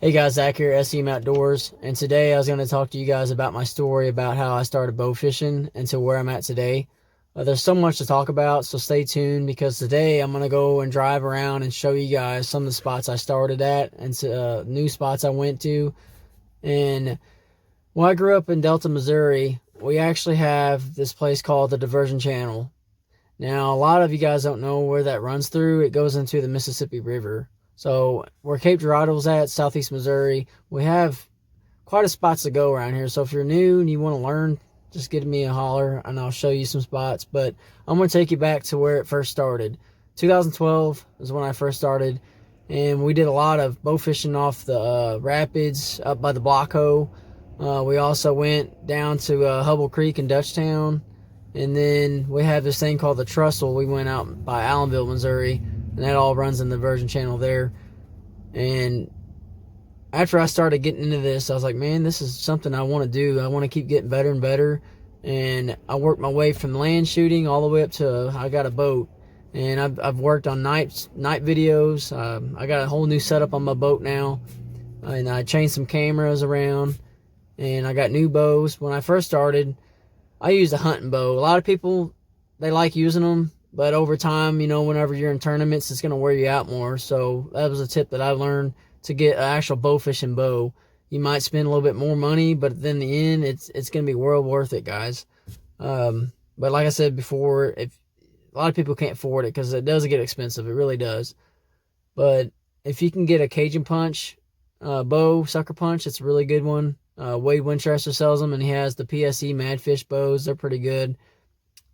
Hey guys, Zach here, SEM Outdoors, and today I was going to talk to you guys about my story about how I started bow fishing and to where I'm at today. There's so much to talk about, so stay tuned because today I'm going to go and drive around and show you guys some of the spots I started at and new spots I went to. And when I grew up in Delta, Missouri, we actually have this place called the Diversion Channel. Now, a lot of you guys don't know where that runs through. It goes into the Mississippi River. So where Cape Girado's at, southeast Missouri, we have quite a spots to go around here. So if you're new and you want to learn, just give me a holler and I'll show you some spots. But I'm going to take you back to where it first started. 2012 is when I first started, and we did a lot of bow fishing off the rapids up by the Blockho. We also went down to Hubble Creek in Dutchtown. And then we have this thing called the Trestle. We went out by Allenville, Missouri, and that all runs in the Virgin Channel there. And after I started getting into this, I was like, man, this is something I want to do. I want to keep getting better and better. And I worked my way from land shooting all the way up to I got a boat. And I've worked on night videos. I got a whole new setup on my boat now. And I changed some cameras around. And I got new bows. When I first started, I used a hunting bow. A lot of people, they like using them, but over time, you know, whenever you're in tournaments, it's going to wear you out more. So that was a tip that I learned to get an actual bow fishing bow. You might spend a little bit more money, but then in the end, it's going to be well worth it, guys. But like I said before, if a lot of people can't afford it because it does get expensive. It really does. But if you can get a Cajun punch bow, sucker punch, it's a really good one. Wade Winchester sells them, and he has the PSE Madfish bows. They're pretty good.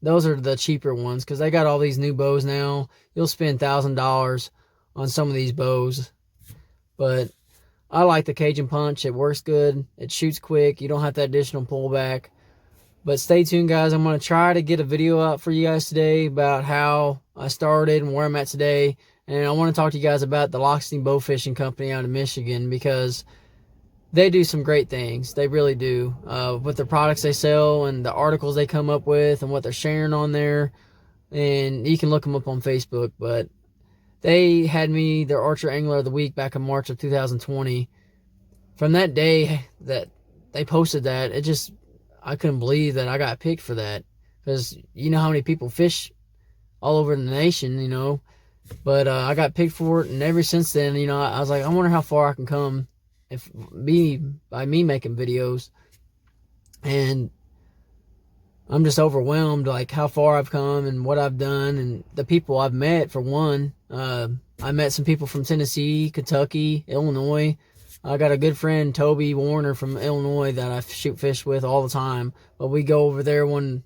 Those are the cheaper ones because they got all these new bows now. You'll spend $1,000 on some of these bows. But I like the Cajun Punch. It works good. It shoots quick. You don't have that additional pullback. But stay tuned, guys. I'm going to try to get a video out for you guys today about how I started and where I'm at today. And I want to talk to you guys about the Lockstein Bow Fishing Company out of Michigan because they do some great things. They really do. With the products they sell and the articles they come up with and what they're sharing on there. And you can look them up on Facebook. But they had me their Archer Angler of the Week back in March of 2020. From that day that they posted that, I couldn't believe that I got picked for that. Because you know how many people fish all over the nation, you know. But I got picked for it. And ever since then, you know, I was like, I wonder how far I can come by me making videos. And I'm just overwhelmed, like how far I've come and what I've done and the people I've met. For one, I met some people from Tennessee, Kentucky, Illinois. I got a good friend, Toby Warner from Illinois, that I shoot fish with all the time. But we go over there when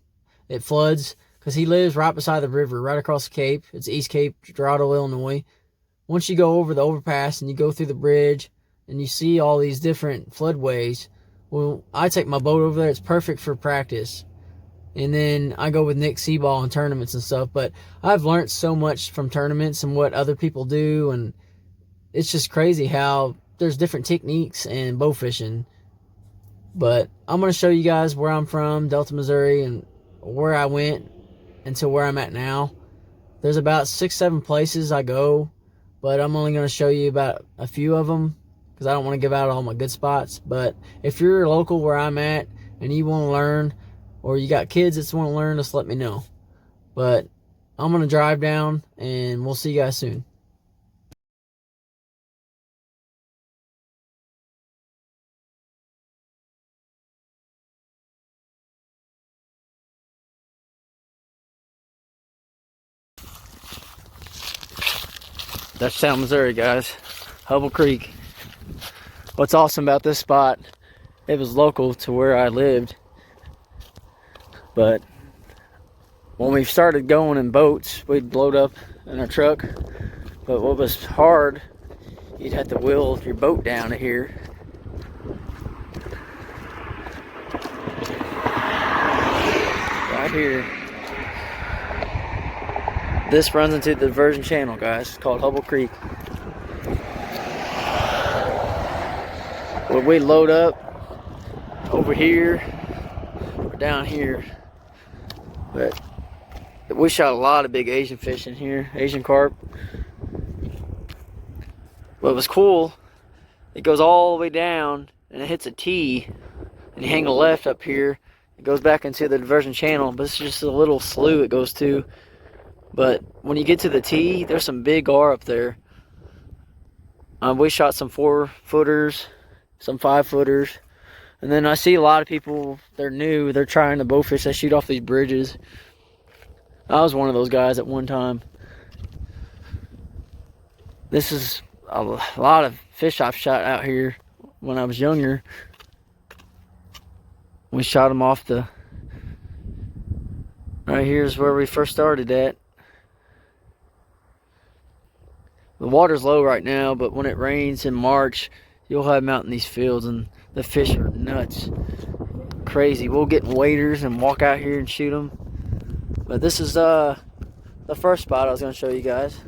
it floods because he lives right beside the river, right across the Cape. It's East Cape, Girardeau, Illinois. Once you go over the overpass and you go through the bridge and you see all these different floodways, well, I take my boat over there. It's perfect for practice. And then I go with Nick Seaball in tournaments and stuff. But I've learned so much from tournaments and what other people do. And it's just crazy how there's different techniques in bow fishing. But I'm going to show you guys where I'm from, Delta, Missouri, and where I went until where I'm at now. There's about 6-7 places I go, but I'm only going to show you about a few of them because I don't want to give out all my good spots. But if you're local where I'm at and you want to learn, or you got kids that want to learn, just let me know. But I'm going to drive down, and we'll see you guys soon. Dutchtown, Missouri, guys. Hubble Creek. What's awesome about this spot, it was local to where I lived. But when we started going in boats, we'd load up in our truck. But what was hard, you'd have to wheel your boat down to here. Right here. This runs into the Diversion Channel, guys. It's called Hubble Creek. Well, we load up over here or down here. But we shot a lot of big Asian fish in here, Asian carp. What was cool it goes all the way down and it hits a T, and you hang a left up here. It goes back into the diversion channel, but it's just a little slough it goes to. But when you get to the T, there's some big gar up there. We shot some 4-footers, some 5-footers. And then I see a lot of people, they're new, they're trying to bowfish, they shoot off these bridges. I was one of those guys at one time. This is a lot of fish I've shot out here when I was younger. We shot them off the... Right here's where we first started at. The water's low right now, but when it rains in March, you'll have them out in these fields, and the fish are nuts. Crazy. We'll get waders and walk out here and shoot them. But this is the first spot I was going to show you guys.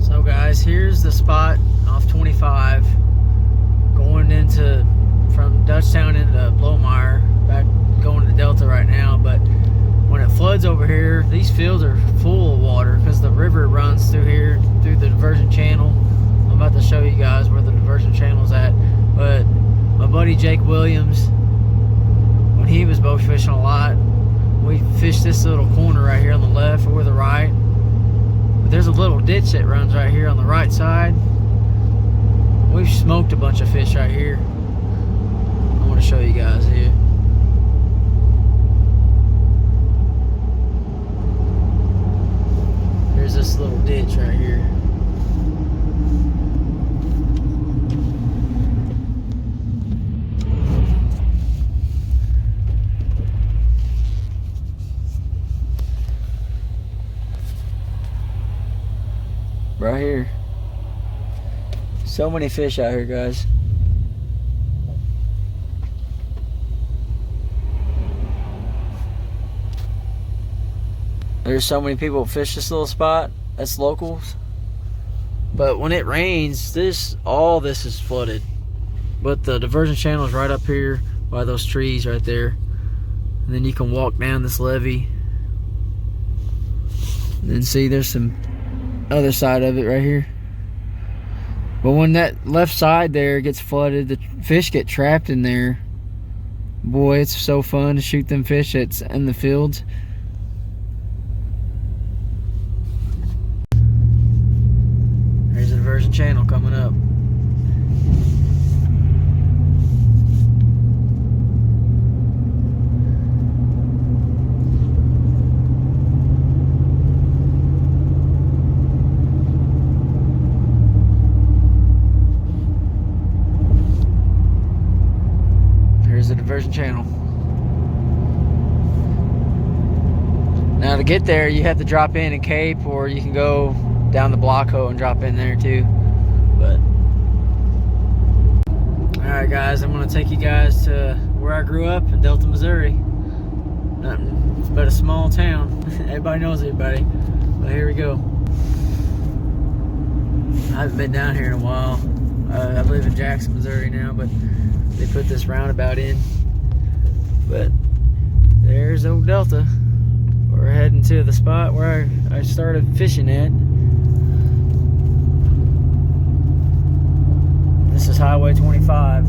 So guys, here's the spot off 25, going into from Dutchtown into Blowmeyer, back going to Delta right now. But when it floods over here, these fields are full of water because the river runs through here, through the diversion channel. I'm about to show you guys where the diversion channel's at. But my buddy Jake Williams, when he was bow fishing a lot, we fished this little corner right here on the left or the right. But there's a little ditch that runs right here on the right side. We've smoked a bunch of fish right here. I want to show you guys here. There's this little ditch right here. Right here. So many fish out here, guys. There's so many people that fish this little spot. That's locals. But when it rains, all this is flooded. But the diversion channel is right up here by those trees right there. And then you can walk down this levee. And then see there's some other side of it right here. But when that left side there gets flooded, the fish get trapped in there. Boy, it's so fun to shoot them fish that's in the fields. There's a diversion channel coming up. Here's the diversion channel. Now to get there, you have to drop in Cape, or you can go down the block hole and drop in there too. But alright guys, I'm gonna take you guys to where I grew up in Delta, Missouri. Nothing but a small town. Everybody knows everybody. But here we go. I haven't been down here in a while. I live in Jackson, Missouri now, but they put this roundabout in. But there's old Delta. We're heading to the spot where I started fishing at. This is Highway 25.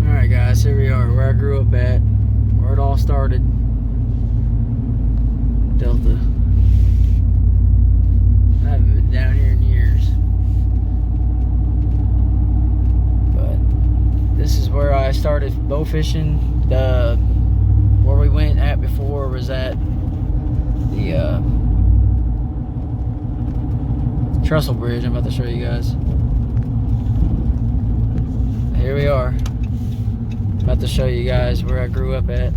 Alright guys, here we are, where I grew up at, where it all started. Delta. I haven't been down here in years. But this is where I started bow fishing. Where we went at before was at the trestle bridge. I'm about to show you guys. Here we are. I'm about to show you guys where I grew up at.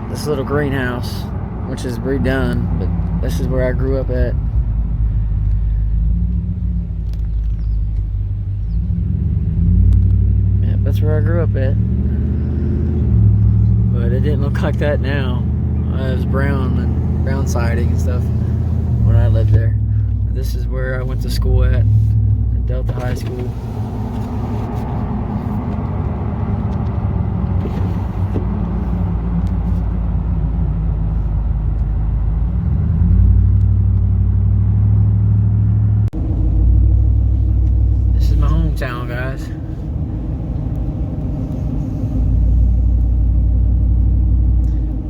This little greenhouse, which is redone, but this is where I grew up at. Yep, that's where I grew up at. But it didn't look like that now. It was brown, and ground siding and stuff when I lived there. This is where I went to school at Delta High School. This is my hometown, guys.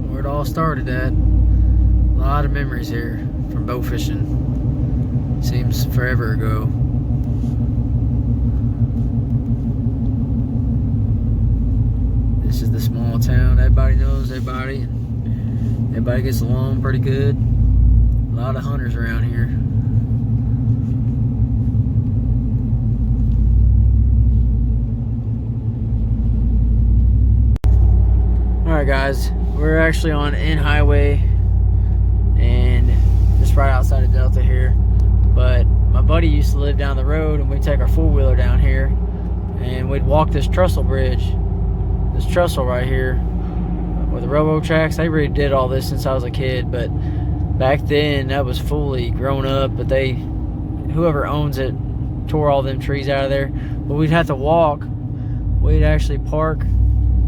Where it all started at. A lot of memories here from bow fishing. Seems forever ago. This is the small town. Everybody knows everybody. Everybody gets along pretty good. A lot of hunters around here. Alright guys, we're actually on N Highway and just right outside of Delta here. But my buddy used to live down the road, and we'd take our four-wheeler down here and we'd walk this trestle bridge. This trestle right here with the railroad tracks. They really did all this since I was a kid, but back then that was fully grown up. But whoever owns it tore all them trees out of there. But we'd have to walk. We'd actually park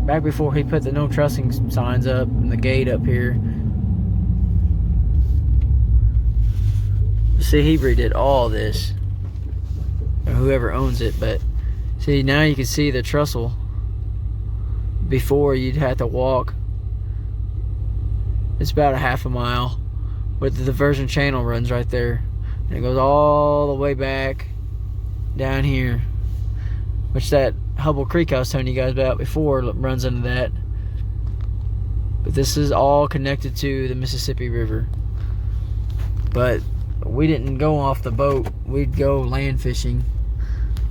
back before he put the no tresting signs up and the gate up here. See, he redid all this, or whoever owns it. But see, now you can see the trestle. Before, you'd have to walk. It's about a half a mile, but the diversion channel runs right there, and it goes all the way back down here, which that Hubble Creek I was telling you guys about before runs into that. But this is all connected to the Mississippi River. But we didn't go off the boat, we'd go land fishing.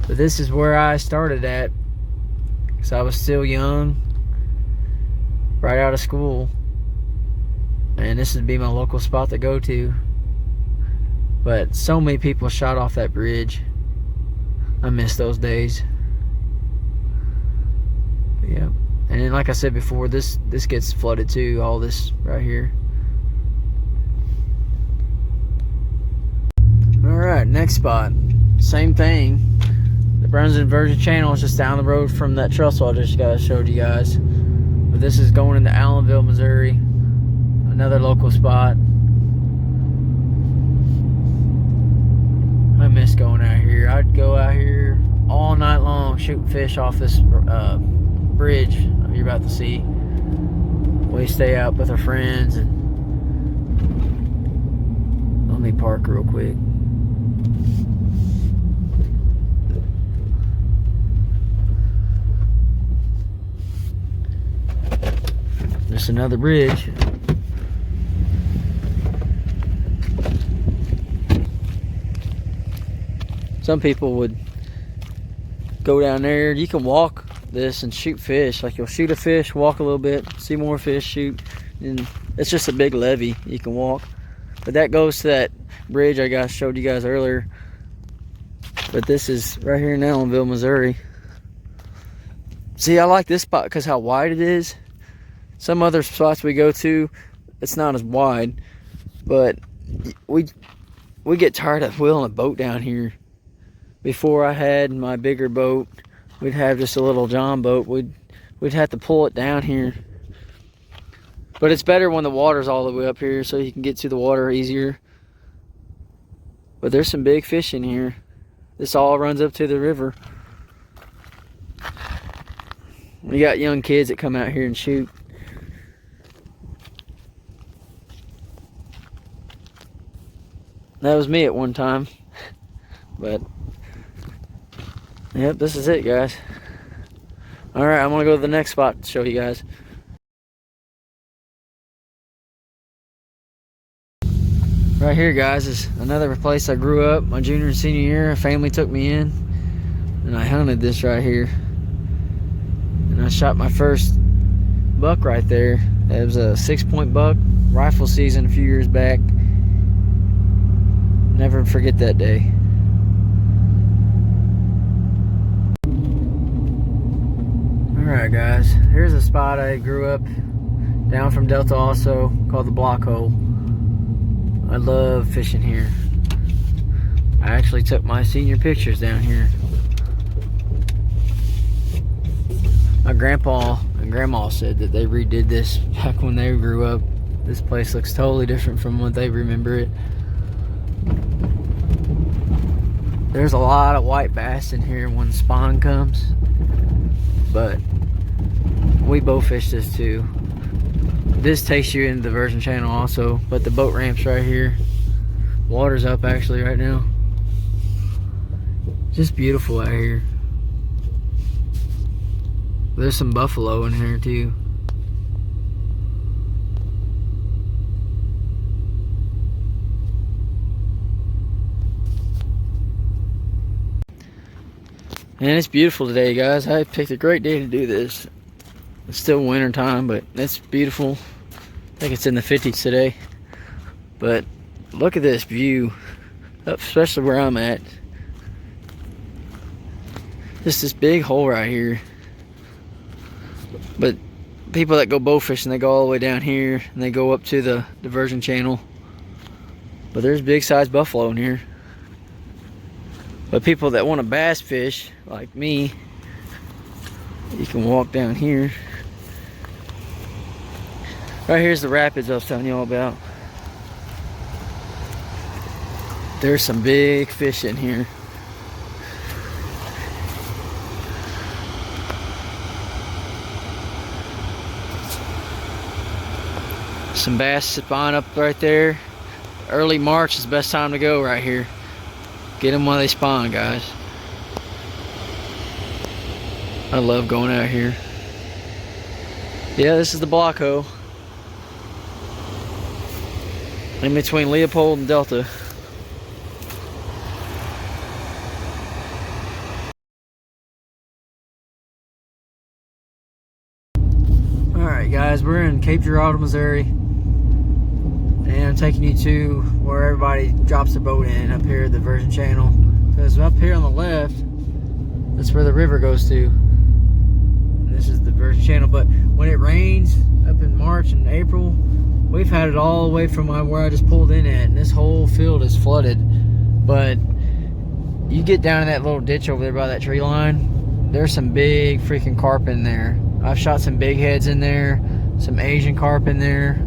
But this is where I started at, because I was still young, right out of school, and this would be my local spot to go to. But so many people shot off that bridge. I miss those days. But yeah, and then like I said before, this gets flooded too, all this right here. Alright, next spot, same thing. The Brunswick Diversion Channel is just down the road from that trestle I just showed you guys. But this is going into Allenville, Missouri, another local spot. I miss going out here. I'd go out here all night long shooting fish off this bridge you're about to see. We stay out with our friends. And let me park real quick. Just another bridge. Some people would go down there. You can walk this and shoot fish. Like, you'll shoot a fish, walk a little bit, see more fish, shoot, and it's just a big levee you can walk. But that goes to that bridge I showed you guys earlier. But this is right here in Allenville, Missouri. See, I like this spot because how wide it is. Some other spots we go to, it's not as wide, but we get tired of wheeling a boat down here. Before I had my bigger boat, we'd have just a little John boat. We'd have to pull it down here. But it's better when the water's all the way up here, so you can get to the water easier. But there's some big fish in here. This all runs up to the river. We got young kids that come out here and shoot. That was me at one time. But yep, this is it, guys. Alright, I'm gonna go to the next spot to show you guys. Right here, guys, is another place I grew up. My junior and senior year, a family took me in, and I hunted this right here. And I shot my first buck right there. It was a 6-point buck, rifle season a few years back. Never forget that day. Alright guys, here's a spot I grew up down from Delta also, called the Block Hole. I love fishing here. I actually took my senior pictures down here. My grandpa and grandma said that they redid this back when they grew up. This place looks totally different from what they remember it. There's a lot of white bass in here when spawn comes, but we bowfish this too. This takes you into the Virgin Channel also, but the boat ramp's right here. Water's up actually right now. Just beautiful out here. There's some buffalo in here too. And it's beautiful today, guys. I picked a great day to do this. It's still winter time, but it's beautiful. I think it's in the 50s today. But look at this view, especially where I'm at. Just this big hole right here. But people that go bow fishing, they go all the way down here and they go up to the Virgin Channel. But there's big size buffalo in here. But people that want to bass fish, like me, you can walk down here. Right here's the rapids I was telling you all about. There's some big fish in here. Some bass spawn up right there. Early March is the best time to go right here. Get them while they spawn, guys. I love going out here. Yeah, this is the block hoe. In between Leopold and Delta. Alright guys, we're in Cape Girardeau, Missouri. And I'm taking you to where everybody drops their boat in, up here at the Virgin Channel. Because up here on the left, that's where the river goes to. And this is the Virgin Channel. But when it rains up in March and April, we've had it all the way from where I just pulled in at. And this whole field is flooded. But you get down in that little ditch over there by that tree line, there's some big freaking carp in there. I've shot some big heads in there, some Asian carp in there,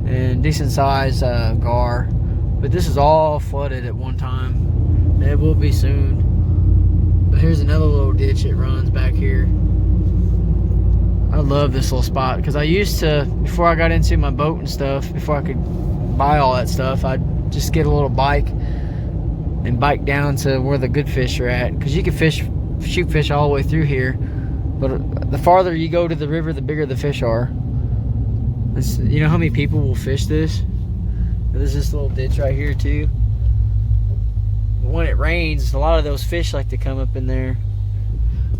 and decent size gar. But this is all flooded at one time. It will be soon. But here's another little ditch that runs back here. I love this little spot because I used to, before I got into my boat and stuff, before I could buy all that stuff, I'd just get a little bike and bike down to where the good fish are at, because you can shoot fish all the way through here, but the farther you go to the river, the bigger the fish are. You know how many people will fish this? There's this little ditch right here too. When it rains, a lot of those fish like to come up in there.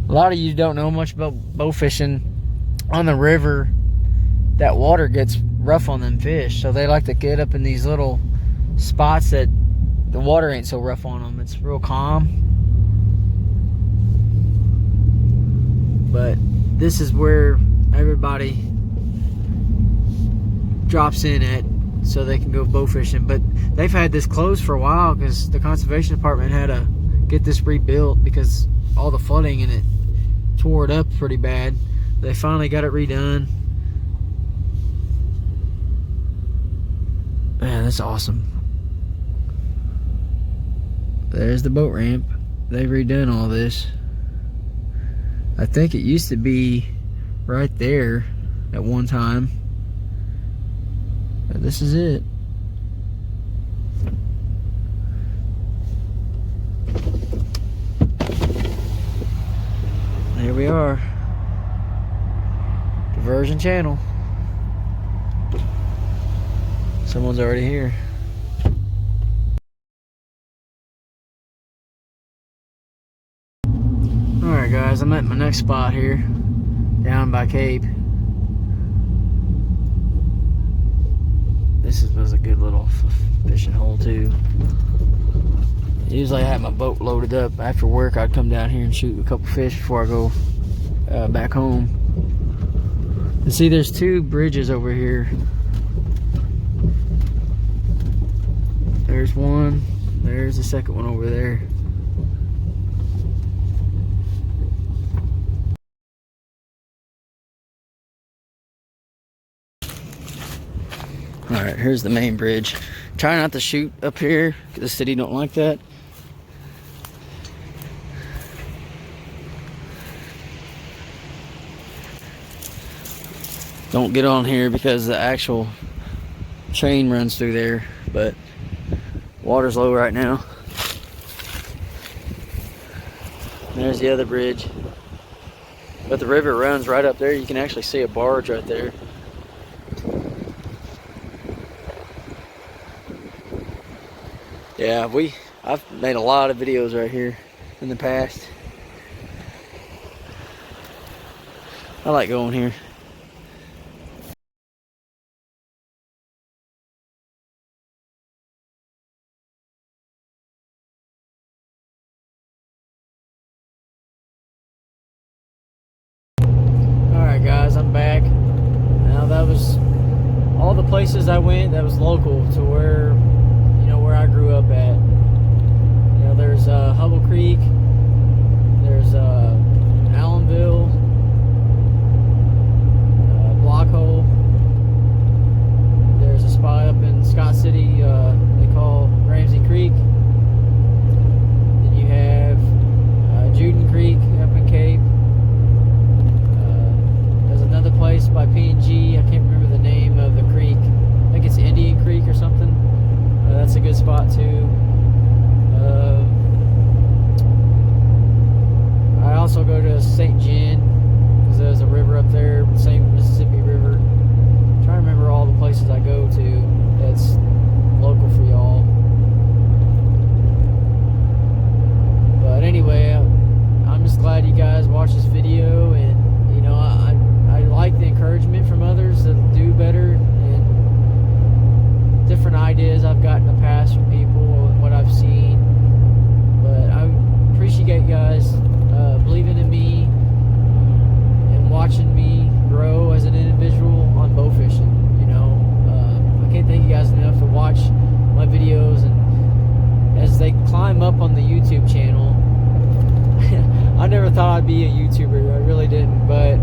A lot of you don't know much about bow fishing. On the river, that water gets rough on them fish, so they like to get up in these little spots that the water ain't so rough on them. It's real calm. But this is where everybody drops in at, so they can go bow fishing. But they've had this closed for a while because the conservation department had to get this rebuilt because all the flooding, and it tore it up pretty bad. They finally got it redone. Man, that's awesome. There's the boat ramp. They've redone all this. I think it used to be right there at one time. But this is it. There we are. The Virgin Channel. Someone's already here. Alright guys, I'm at my next spot here, down by Cape. This was a good little fishing hole too. Usually I have my boat loaded up. After work I'd come down here and shoot a couple fish before I go back home. And see, there's two bridges over here. There's one. There's the second one over there. All right, here's the main bridge. Try not to shoot up here because the city don't like that. Don't get on here because the actual train runs through there, but water's low right now. There's the other bridge. But the river runs right up there. You can actually see a barge right there. Yeah, I've made a lot of videos right here in the past. I like going here. Alright guys, I'm back. Now that was all the places I went that was local to where I grew up at. There's Hubble Creek, there's Allenville, Blockhole, there's a spot up in Scott City they call Ramsey Creek. Then you have Juden Creek up in Cape. There's another place by P&G. I can't remember the name of the creek. I think it's Indian Creek or something. That's a good spot too. I also go to St. John because there's a river up there, the same Mississippi River. I'm trying to remember all the places I go to that's local for y'all. But anyway, I'm just glad you guys watched this video, and I like the encouragement from others to do better, and different ideas I've gotten in the past from people and what I've seen. But I appreciate you guys believing in me and watching me grow as an individual on bow fishing. I can't thank you guys enough to watch my videos, and as they climb up on the YouTube channel. I never thought I'd be a YouTuber, I really didn't, but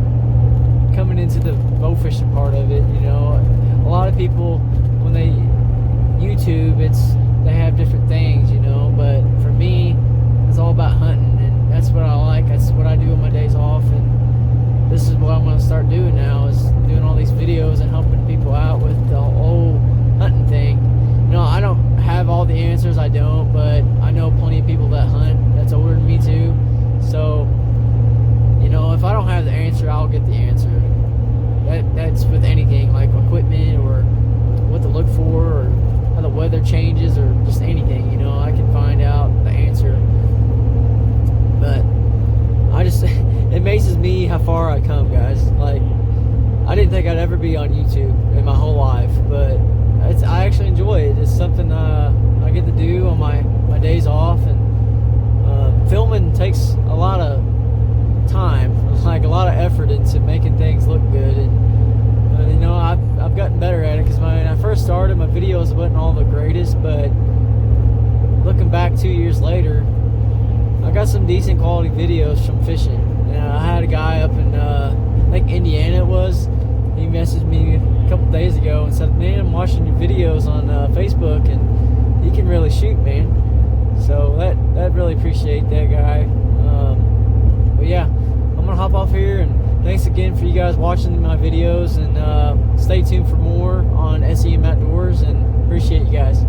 coming into the bow fishing part of it, a lot of people, when they YouTube, they have different things, but for me, it's all about hunting, and that's what I like. That's what I do on my days off, and this is what I'm going to start doing now, is doing all these videos and helping people out with the whole hunting thing. I don't have all the answers, I don't, but I know plenty of people that hunt that's older than me too. So, if I don't have the answer, I'll get the answer. That's with anything, like equipment or what to look for or how the weather changes or just anything, I can find out the answer. But it amazes me how far I come, guys. Like, I didn't think I'd ever be on YouTube in my whole life, but I actually enjoy it. It's something I get to do on my days off, and filming takes a lot of time, like a lot of effort into making things look good, and I've gotten better at it, because when I first started, my videos wasn't all the greatest, but looking back 2 years later, I got some decent quality videos from fishing. I had a guy up in I think Indiana it was. He messaged me a couple days ago and said, "Man, I'm watching your videos on Facebook, and you can really shoot, man." So that really appreciate that guy. But yeah, I'm gonna hop off here, and thanks again for you guys watching my videos, and stay tuned for more on SEM Outdoors, and appreciate you guys.